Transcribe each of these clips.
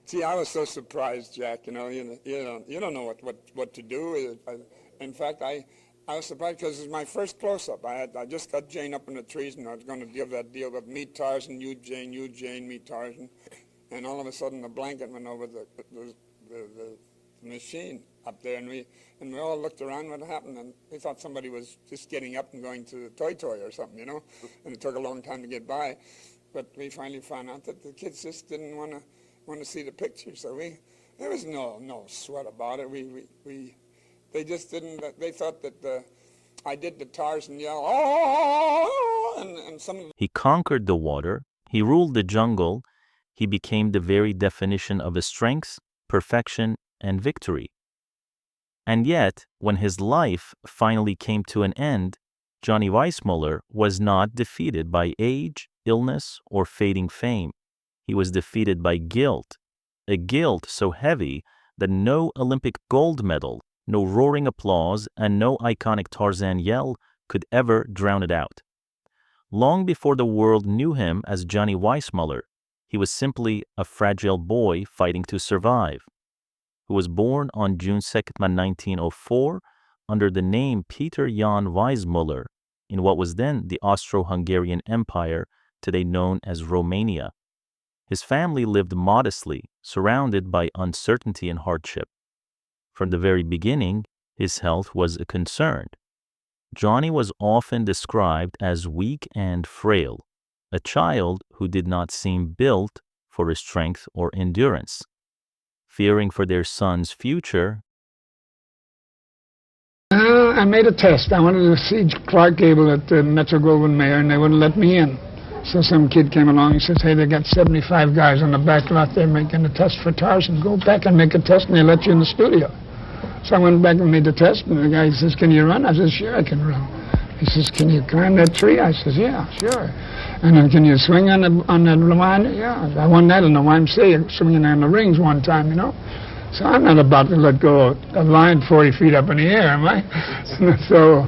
See, I was so surprised, Jack. You don't know what to do. In fact, I was surprised because it was my first close-up. I just got Jane up in the trees, and I was going to give that deal with meet Tarzan, you Jane, meet Tarzan, and all of a sudden the blanket went over the machine up there, and we all looked around what happened, and we thought somebody was just getting up and going to the toy or something, and it took a long time to get by. But we finally found out that the kids just didn't want to see the picture, so there was no sweat about it. They just didn't. They thought that I did the Tarzan yell, oh, and some of the He conquered the water, he ruled the jungle, he became the very definition of strength, perfection, and victory. And yet, when his life finally came to an end, Johnny Weissmuller was not defeated by age, illness, or fading fame. He was defeated by guilt, a guilt so heavy that no Olympic gold medal, no roaring applause, and no iconic Tarzan yell could ever drown it out. Long before the world knew him as Johnny Weissmuller, he was simply a fragile boy fighting to survive, who was born on June 2nd, 1904, under the name Peter Jan Weissmuller in what was then the Austro-Hungarian Empire, today known as Romania. His family lived modestly, surrounded by uncertainty and hardship. From the very beginning, his health was a concern. Johnny was often described as weak and frail, a child who did not seem built for strength or endurance. Fearing for their son's future, I made a test. I wanted to see Clark Gable at the Metro-Goldwyn-Mayer, and they wouldn't let me in. So some kid came along and says, hey, they got 75 guys on the back lot there making a test for Tarzan. Go back and make a test, and they let you in the studio. So I went back and made the test, and the guy says, can you run? I said, sure, I can run. He says, can you climb that tree? I says, yeah, sure. And then, can you swing on the line? Yeah. I won that in the YMCA, swinging on the rings one time, So I'm not about to let go of a line 40 feet up in the air, am I? So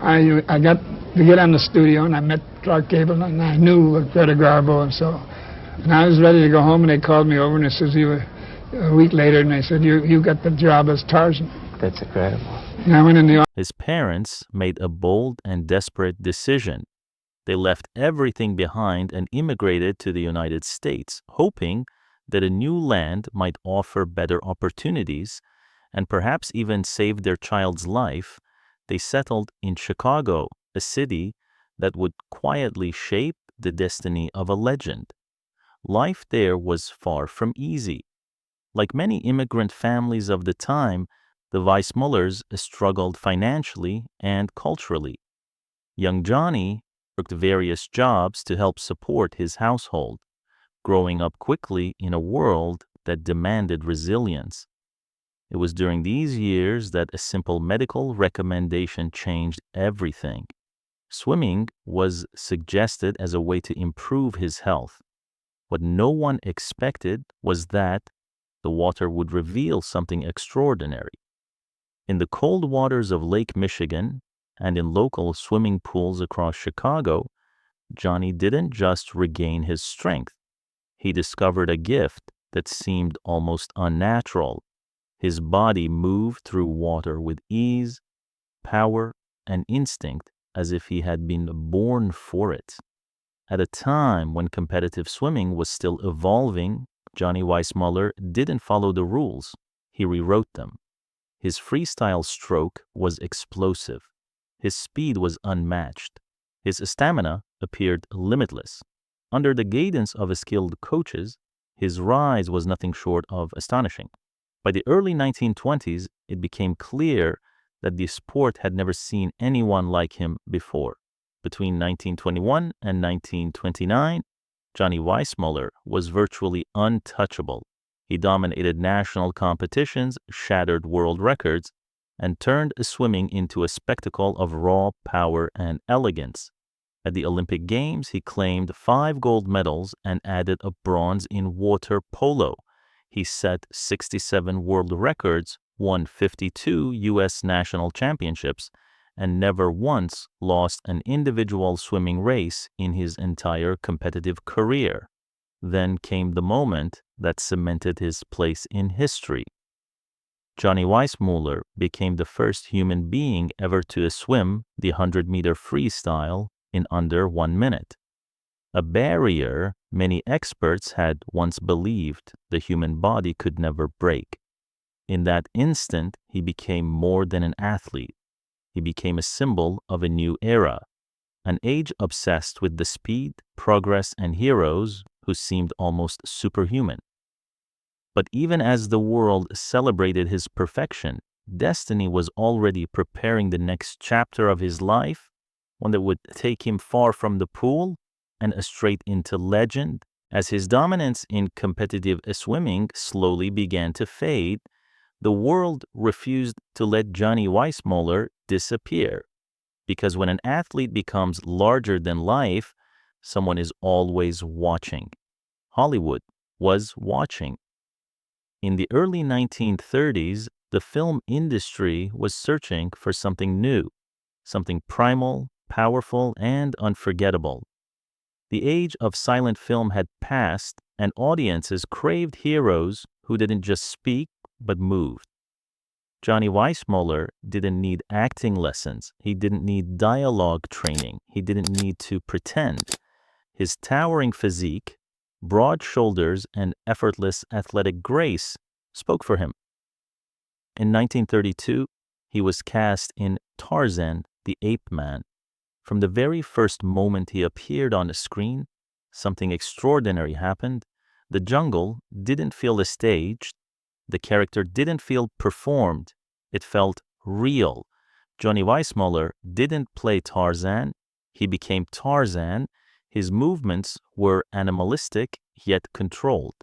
I got to get on the studio, and I met Clark Gable, and I knew Greta Garbo, and I was ready to go home, and they called me over, and they says, a week later, and they said, you got the job as Tarzan. That's incredible. And I went in the his parents made a bold and desperate decision. They left everything behind and immigrated to the United States, hoping that a new land might offer better opportunities and perhaps even save their child's life. They settled in Chicago, a city that would quietly shape the destiny of a legend. Life there was far from easy. Like many immigrant families of the time, the Weissmullers struggled financially and culturally. Young Johnny worked various jobs to help support his household, growing up quickly in a world that demanded resilience. It was during these years that a simple medical recommendation changed everything. Swimming was suggested as a way to improve his health. What no one expected was that the water would reveal something extraordinary. In the cold waters of Lake Michigan and in local swimming pools across Chicago, Johnny didn't just regain his strength. He discovered a gift that seemed almost unnatural. His body moved through water with ease, power, and instinct as if he had been born for it. At a time when competitive swimming was still evolving, Johnny Weissmuller didn't follow the rules. He rewrote them. His freestyle stroke was explosive. His speed was unmatched. His stamina appeared limitless. Under the guidance of skilled coaches, his rise was nothing short of astonishing. By the early 1920s, it became clear that the sport had never seen anyone like him before. Between 1921 and 1929, Johnny Weissmuller was virtually untouchable. He dominated national competitions, shattered world records, and turned swimming into a spectacle of raw power and elegance. At the Olympic Games, he claimed 5 gold medals and added a bronze in water polo. He set 67 world records, won 52 U.S. national championships, and never once lost an individual swimming race in his entire competitive career. Then came the moment that cemented his place in history. Johnny Weissmuller became the first human being ever to swim the 100-meter freestyle in under 1 minute. A barrier many experts had once believed the human body could never break. In that instant, he became more than an athlete. He became a symbol of a new era, an age obsessed with the speed, progress, and heroes who seemed almost superhuman. But even as the world celebrated his perfection, destiny was already preparing the next chapter of his life, one that would take him far from the pool and straight into legend. As his dominance in competitive swimming slowly began to fade, the world refused to let Johnny Weissmuller disappear. Because when an athlete becomes larger than life, someone is always watching. Hollywood was watching. In the early 1930s, the film industry was searching for something new, something primal, powerful, and unforgettable. The age of silent film had passed, and audiences craved heroes who didn't just speak, but moved. Johnny Weissmuller didn't need acting lessons. He didn't need dialogue training. He didn't need to pretend. His towering physique, broad shoulders, and effortless athletic grace spoke for him. In 1932, he was cast in Tarzan, the Ape Man. From the very first moment he appeared on the screen, something extraordinary happened. The jungle didn't feel staged. The character didn't feel performed. It felt real. Johnny Weissmuller didn't play Tarzan. He became Tarzan. His movements were animalistic yet controlled.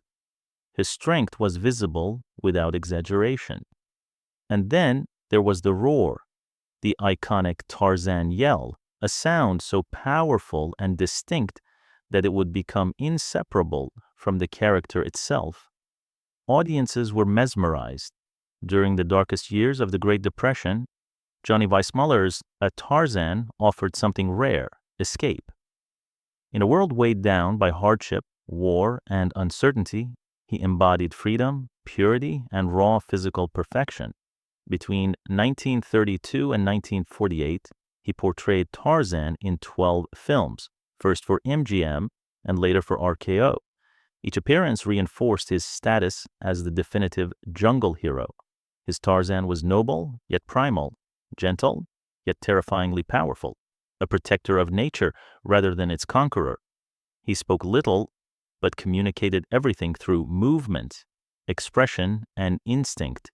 His strength was visible without exaggeration. And then there was the roar, the iconic Tarzan yell, a sound so powerful and distinct that it would become inseparable from the character itself. Audiences were mesmerized. During the darkest years of the Great Depression, Johnny Weissmuller's Tarzan offered something rare, escape. In a world weighed down by hardship, war, and uncertainty, he embodied freedom, purity, and raw physical perfection. Between 1932 and 1948, he portrayed Tarzan in 12 films, first for MGM and later for RKO. Each appearance reinforced his status as the definitive jungle hero. His Tarzan was noble, yet primal, gentle, yet terrifyingly powerful, a protector of nature rather than its conqueror. He spoke little, but communicated everything through movement, expression, and instinct.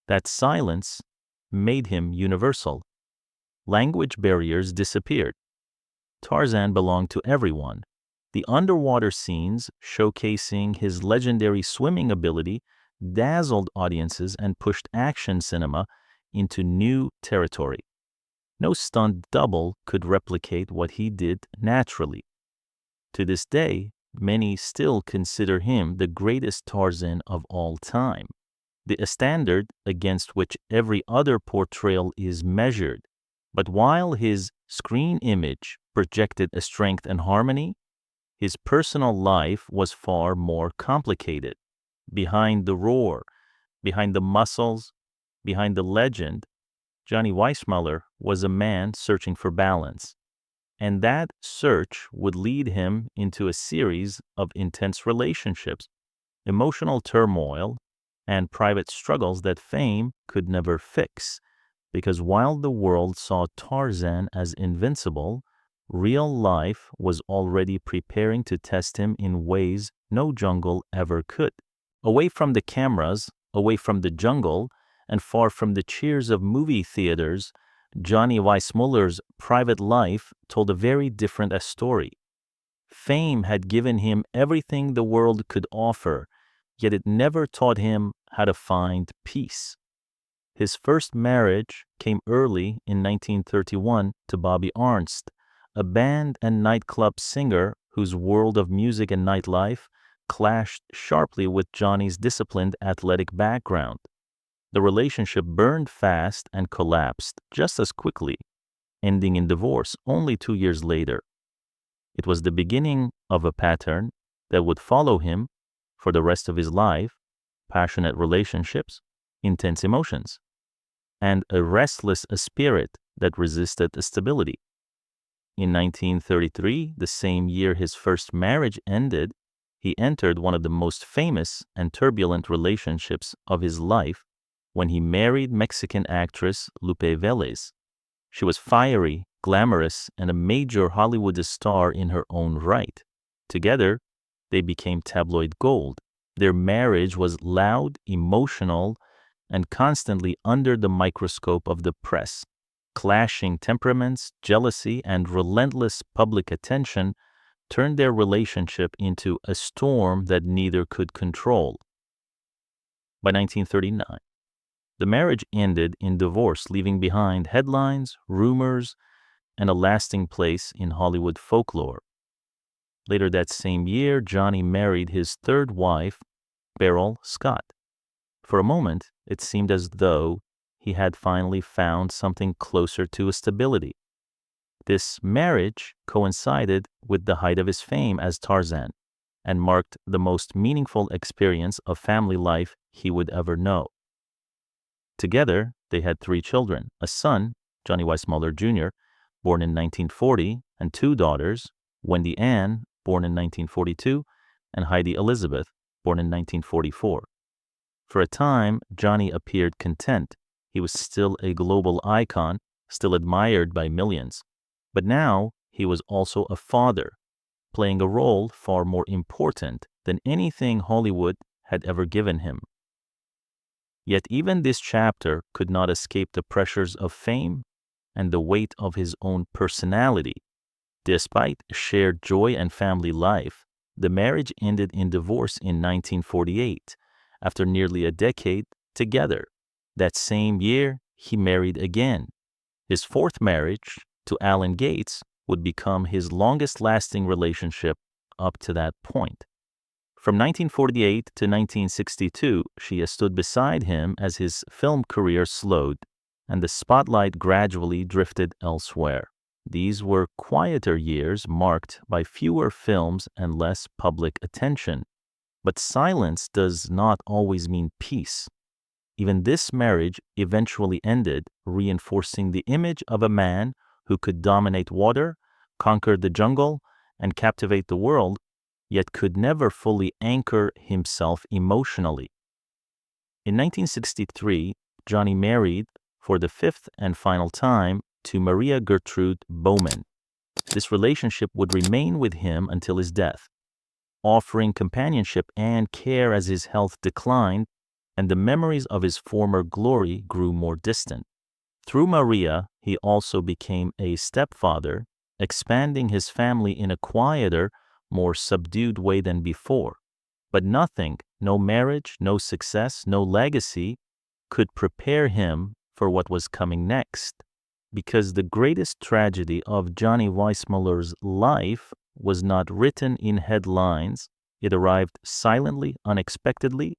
That silence made him universal. Language barriers disappeared. Tarzan belonged to everyone. The underwater scenes, showcasing his legendary swimming ability, dazzled audiences and pushed action cinema into new territory. No stunt double could replicate what he did naturally. To this day, many still consider him the greatest Tarzan of all time, the standard against which every other portrayal is measured. But while his screen image projected a strength and harmony, his personal life was far more complicated. Behind the roar, behind the muscles, behind the legend, Johnny Weissmuller was a man searching for balance. And that search would lead him into a series of intense relationships, emotional turmoil, and private struggles that fame could never fix. Because while the world saw Tarzan as invincible, real life was already preparing to test him in ways no jungle ever could. Away from the cameras, away from the jungle, and far from the cheers of movie theaters, Johnny Weissmuller's private life told a very different story. Fame had given him everything the world could offer, yet it never taught him how to find peace. His first marriage came early in 1931 to Bobby Arnst, a band and nightclub singer whose world of music and nightlife clashed sharply with Johnny's disciplined athletic background. The relationship burned fast and collapsed just as quickly, ending in divorce only 2 years later. It was the beginning of a pattern, that would follow him for the rest of his life: passionate relationships, intense emotions, and a restless spirit that resisted stability. In 1933, the same year his first marriage ended, he entered one of the most famous and turbulent relationships of his life when he married Mexican actress Lupe Vélez. She was fiery, glamorous, and a major Hollywood star in her own right. Together, they became tabloid gold. Their marriage was loud, emotional, and constantly under the microscope of the press. Clashing temperaments, jealousy, and relentless public attention turned their relationship into a storm that neither could control. By 1939, the marriage ended in divorce, leaving behind headlines, rumors, and a lasting place in Hollywood folklore. Later that same year, Johnny married his third wife, Beryl Scott. For a moment, it seemed as though he had finally found something closer to a stability. This marriage coincided with the height of his fame as Tarzan and marked the most meaningful experience of family life he would ever know. Together, they had 3 children: a son, Johnny Weissmuller Jr., born in 1940, and 2 daughters, Wendy Ann, born in 1942, and Heidi Elizabeth, born in 1944. For a time, Johnny appeared content. He was still a global icon, still admired by millions. But now, he was also a father, playing a role far more important than anything Hollywood had ever given him. Yet even this chapter could not escape the pressures of fame and the weight of his own personality. Despite shared joy and family life, the marriage ended in divorce in 1948, after nearly a decade together. That same year, he married again. His 4th marriage, to Alan Gates, would become his longest-lasting relationship up to that point. From 1948 to 1962, she stood beside him as his film career slowed and the spotlight gradually drifted elsewhere. These were quieter years marked by fewer films and less public attention. But silence does not always mean peace. Even this marriage eventually ended, reinforcing the image of a man who could dominate water, conquer the jungle, and captivate the world, yet could never fully anchor himself emotionally. In 1963, Johnny married, for the 5th and final time, to Maria Gertrude Bowman. This relationship would remain with him until his death, offering companionship and care as his health declined and the memories of his former glory grew more distant. Through Maria, he also became a stepfather, expanding his family in a quieter, more subdued way than before. But nothing, no marriage, no success, no legacy, could prepare him for what was coming next. Because the greatest tragedy of Johnny Weissmuller's life was not written in headlines, it arrived silently, unexpectedly,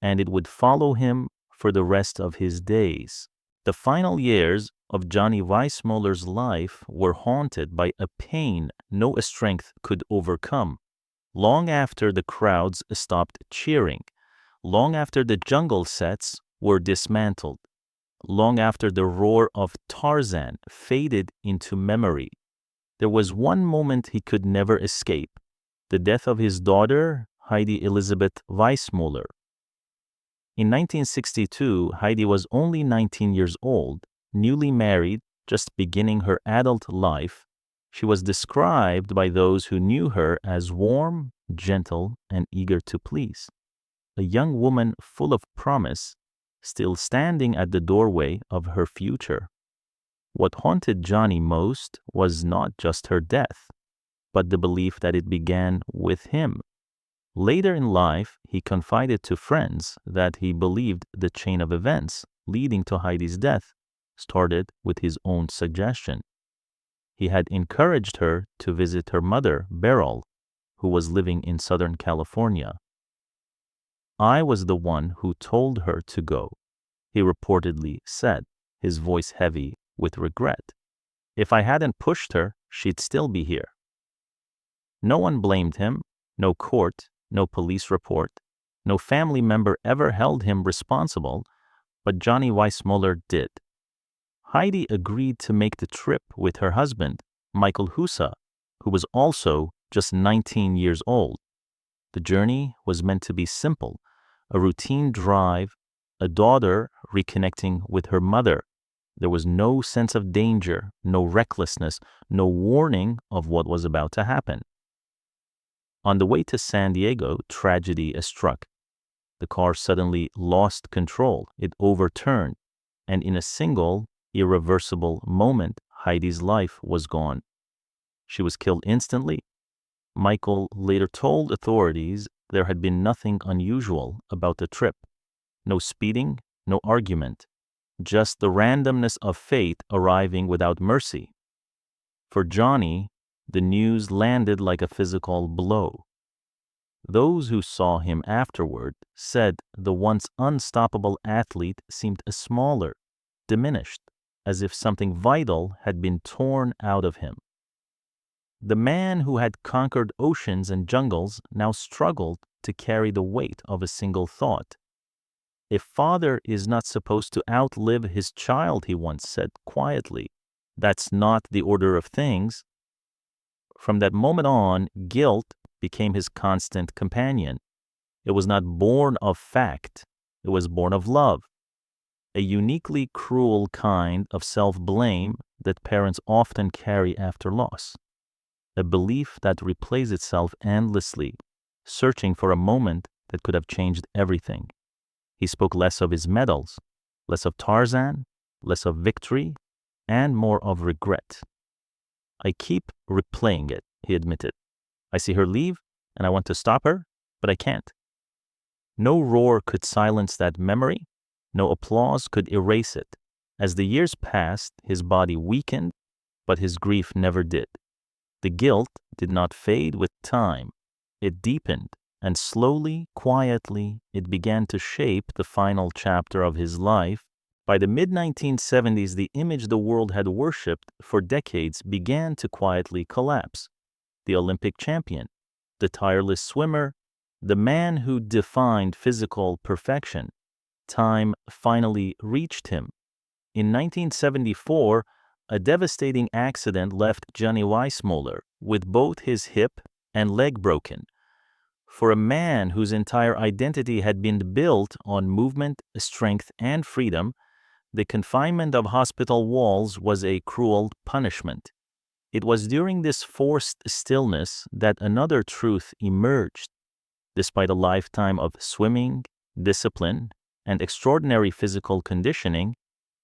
and it would follow him for the rest of his days. The final years of Johnny Weissmuller's life were haunted by a pain no strength could overcome. Long after the crowds stopped cheering, long after the jungle sets were dismantled, long after the roar of Tarzan faded into memory, there was one moment he could never escape: the death of his daughter, Heidi Elizabeth Weissmuller. In 1962, Heidi was only 19 years old, newly married, just beginning her adult life. She was described by those who knew her as warm, gentle, and eager to please. A young woman full of promise, still standing at the doorway of her future. What haunted Johnny most was not just her death, but the belief that it began with him. Later in life, he confided to friends that he believed the chain of events leading to Heidi's death started with his own suggestion. He had encouraged her to visit her mother, Beryl, who was living in Southern California. "I was the one who told her to go," he reportedly said, his voice heavy with regret. "If I hadn't pushed her, she'd still be here." No one blamed him, No court, no police report, no family member ever held him responsible, but Johnny Weissmuller did. Heidi agreed to make the trip with her husband, Michael Husa, who was also just 19 years old. The journey was meant to be simple, a routine drive, a daughter reconnecting with her mother. There was no sense of danger, no recklessness, no warning of what was about to happen. On the way to San Diego, tragedy struck. The car suddenly lost control. It overturned, and in a single, irreversible moment, Heidi's life was gone. She was killed instantly. Michael later told authorities there had been nothing unusual about the trip. No speeding, no argument, just the randomness of fate arriving without mercy. For Johnny, the news landed like a physical blow. Those who saw him afterward said the once unstoppable athlete seemed smaller, diminished, as if something vital had been torn out of him. The man who had conquered oceans and jungles now struggled to carry the weight of a single thought. A father is not supposed to outlive his child, he once said quietly. That's not the order of things. From that moment on, guilt became his constant companion. It was not born of fact, it was born of love. A uniquely cruel kind of self-blame that parents often carry after loss. A belief that replays itself endlessly, searching for a moment that could have changed everything. He spoke less of his medals, less of Tarzan, less of victory, and more of regret. I keep replaying it, he admitted. I see her leave, and I want to stop her, but I can't. No roar could silence that memory. No applause could erase it. As the years passed, his body weakened, but his grief never did. The guilt did not fade with time. It deepened, and slowly, quietly, it began to shape the final chapter of his life. By the mid-1970s, the image the world had worshipped for decades began to quietly collapse. The Olympic champion, the tireless swimmer, the man who defined physical perfection. Time finally reached him. In 1974, a devastating accident left Johnny Weissmuller with both his hip and leg broken. For a man whose entire identity had been built on movement, strength, and freedom, the confinement of hospital walls was a cruel punishment. It was during this forced stillness that another truth emerged. Despite a lifetime of swimming, discipline, and extraordinary physical conditioning,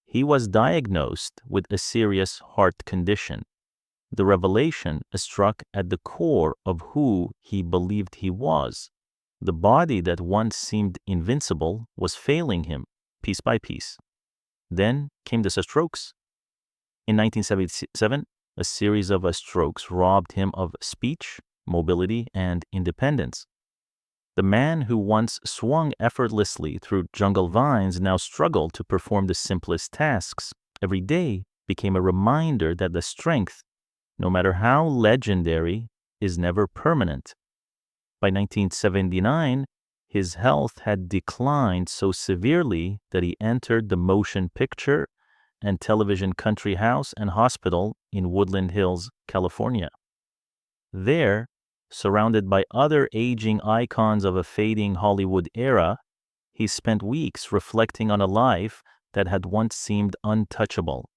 he was diagnosed with a serious heart condition. The revelation struck at the core of who he believed he was. The body that once seemed invincible was failing him, piece by piece. Then came the strokes. In 1977, a series of strokes robbed him of speech, mobility, and independence. The man who once swung effortlessly through jungle vines now struggled to perform the simplest tasks. Every day became a reminder that the strength, no matter how legendary, is never permanent. By 1979, his health had declined so severely that he entered the motion picture and television country house and hospital in Woodland Hills, California. There, surrounded by other aging icons of a fading Hollywood era, he spent weeks reflecting on a life that had once seemed untouchable.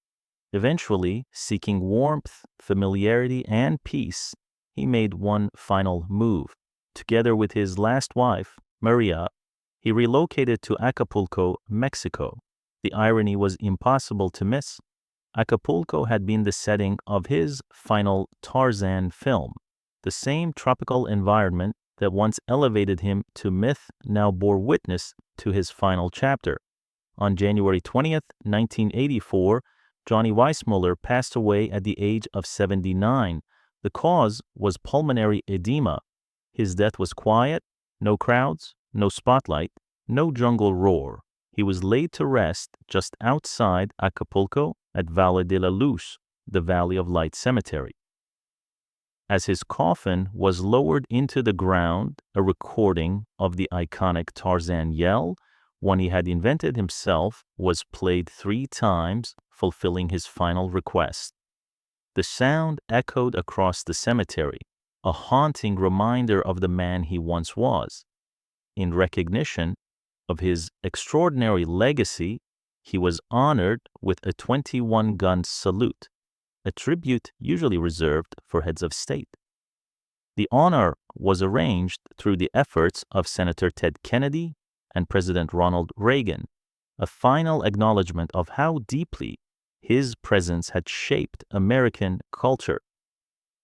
Eventually, seeking warmth, familiarity, and peace, he made one final move. Together with his last wife, Maria, he relocated to Acapulco, Mexico. The irony was impossible to miss. Acapulco had been the setting of his final Tarzan film. The same tropical environment that once elevated him to myth now bore witness to his final chapter. On January 20th, 1984, Johnny Weissmuller passed away at the age of 79. The cause was pulmonary edema. His death was quiet, no crowds, no spotlight, no jungle roar. He was laid to rest just outside Acapulco at Valle de la Luz, the Valley of Light Cemetery. As his coffin was lowered into the ground, a recording of the iconic Tarzan yell, one he had invented himself, was played 3 times, fulfilling his final request. The sound echoed across the cemetery, a haunting reminder of the man he once was. In recognition of his extraordinary legacy, he was honored with a 21-gun salute, a tribute usually reserved for heads of state. The honor was arranged through the efforts of Senator Ted Kennedy and President Ronald Reagan, a final acknowledgement of how deeply his presence had shaped American culture.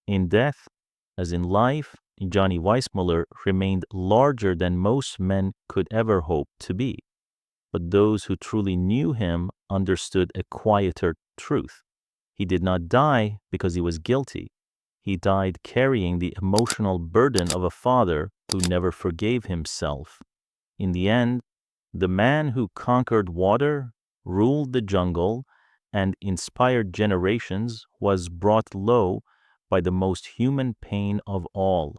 In death, as in life, Johnny Weissmuller remained larger than most men could ever hope to be. But those who truly knew him understood a quieter truth. He did not die because he was guilty. He died carrying the emotional burden of a father who never forgave himself. In the end, the man who conquered water, ruled the jungle, and inspired generations was brought low by the most human pain of all,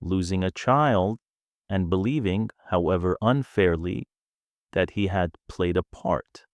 losing a child and believing, however unfairly, that he had played a part.